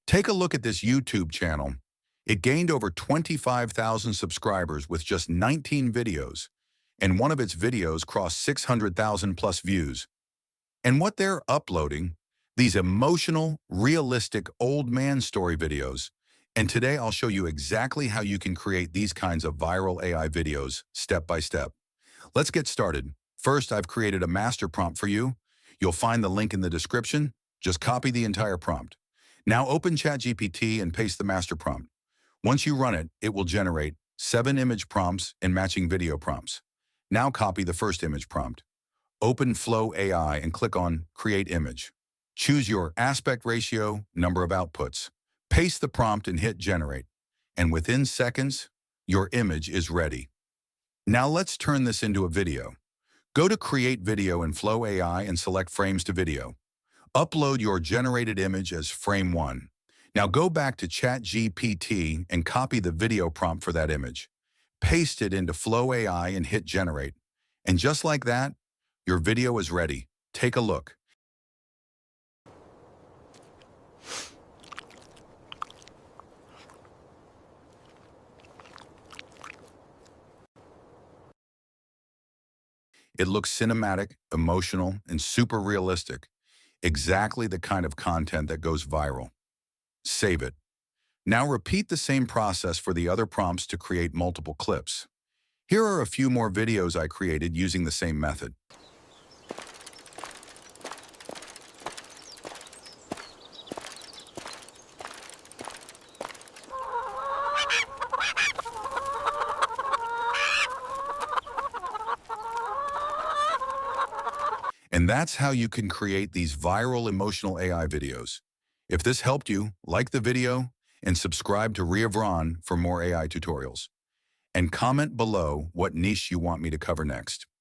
Take a look at this YouTube channel. It gained over 25,000 subscribers with just 19 videos, and one of its videos crossed 600,000 plus views. And what they're uploading, these emotional, realistic old man story videos. And today I'll show you exactly how you can create these kinds of viral AI videos step by step. Let's get started. First, I've created a master prompt for you. You'll find the link in the description. Just copy the entire prompt. Now open ChatGPT and paste the master prompt. Once you run it, it will generate 7 image prompts and matching video prompts. Now copy the first image prompt. Open Flow AI and click on Create Image. Choose your aspect ratio, number of outputs. Paste the prompt and hit Generate. And within seconds, your image is ready. Now let's turn this into a video. Go to Create Video in Flow AI and select Frames to Video. Upload your generated image as frame 1. Now go back to ChatGPT and copy the video prompt for that image. Paste it into Flow AI and hit Generate. And just like that, your video is ready. Take a look. It looks cinematic, emotional, and super realistic. Exactly the kind of content that goes viral. Save it. Now repeat the same process for the other prompts to create multiple clips. Here are a few more videos I created using the same method. And that's how you can create these viral emotional AI videos. If this helped you, like the video and subscribe to Reavron for more AI tutorials. And comment below what niche you want me to cover next.